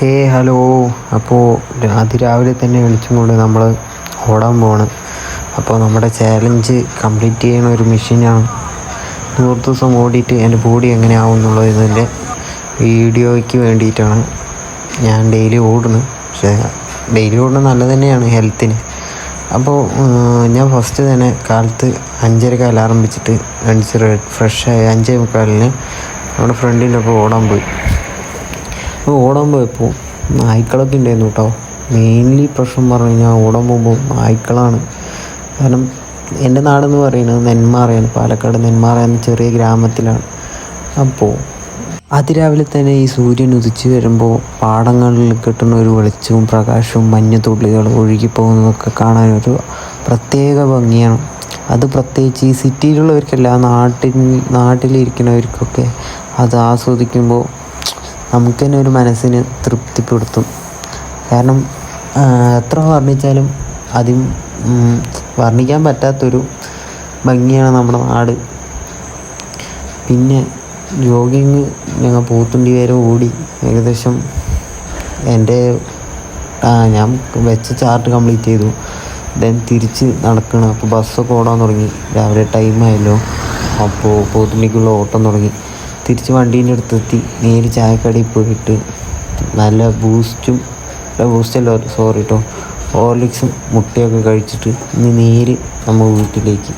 Hello. അപ്പോൾ അതിരാവിലെ തന്നെ വിളിച്ചും കൊണ്ട് നമ്മൾ ഓടാൻ പോവാണ്. അപ്പോൾ നമ്മുടെ ചാലഞ്ച് കംപ്ലീറ്റ് ചെയ്യുന്ന ഒരു മിഷനാണ്. 100 ദിവസം ഓടിയിട്ട് എൻ്റെ ബോഡി എങ്ങനെയാവും എന്നുള്ളത് ഇതിൻ്റെ വീഡിയോയ്ക്ക് വേണ്ടിയിട്ടാണ് ഞാൻ ഡെയിലി ഓടുന്നത്. പക്ഷേ ഡെയിലി ഓടുന്നത് നല്ലത് തന്നെയാണ് ഹെൽത്തിന്. അപ്പോൾ ഞാൻ ഫസ്റ്റ് തന്നെ കാലത്ത് 5:30 അലാറം വെച്ചിട്ട് എണീച്ച് ഫ്രഷായി 5:45 നമ്മുടെ ഫ്രണ്ടിൻ്റെ ഒപ്പം ഓടാൻ പോയി. അപ്പോൾ ഓടാൻ പോയപ്പോൾ നായ്ക്കളൊക്കെ ഉണ്ടായിരുന്നു കേട്ടോ. മെയിൻലി പ്രശ്നം പറഞ്ഞു കഴിഞ്ഞാൽ ഓടാൻ പോകുമ്പോൾ നായ്ക്കളാണ്. കാരണം എൻ്റെ നാടെന്ന് പറയുന്നത് നെന്മാറയാണ്, പാലക്കാട് നെന്മാറ എന്ന ചെറിയ ഗ്രാമത്തിലാണ്. അപ്പോൾ അതിരാവിലെ തന്നെ ഈ സൂര്യൻ ഉദിച്ച് വരുമ്പോൾ പാടങ്ങളിൽ കിട്ടുന്ന ഒരു വെളിച്ചവും പ്രകാശവും മഞ്ഞുതുള്ളികൾ ഒഴുകിപ്പോകുന്നതൊക്കെ കാണാനൊരു പ്രത്യേക ഭംഗിയാണ്. അത് പ്രത്യേകിച്ച് ഈ സിറ്റിയിലുള്ളവർക്കല്ല, നാട്ടിലിരിക്കുന്നവർക്കൊക്കെ അത് ആസ്വദിക്കുമ്പോൾ നമുക്ക് തന്നെ ഒരു മനസ്സിന് തൃപ്തിപ്പെടുത്തും. കാരണം എത്ര വർണ്ണിച്ചാലും അതും വർണ്ണിക്കാൻ പറ്റാത്തൊരു ഭംഗിയാണ് നമ്മുടെ നാട്. പിന്നെ ജോഗിങ് ഞങ്ങൾ പോത്തുണ്ടി വരെ ഓടി. ഏകദേശം ഞാൻ വെച്ച ചാർട്ട് കംപ്ലീറ്റ് ചെയ്തു. ദെൻ തിരിച്ച് നടക്കണം. അപ്പോൾ ബസ്സൊക്കെ ഓടാൻ തുടങ്ങി. രാവിലെ ടൈമായല്ലോ. അപ്പോൾ പോത്തുണ്ടിക്കുള്ള ഓട്ടം തുടങ്ങി. തിരിച്ച് വണ്ടീൻ്റെ അടുത്തെത്തി. നേരെ ചായക്കടയിൽ പോയിട്ട് നല്ല ഹോർലിക്സും മുട്ടയൊക്കെ കഴിച്ചിട്ട് ഇനി നേരെ നമ്മൾ വീട്ടിലേക്ക്.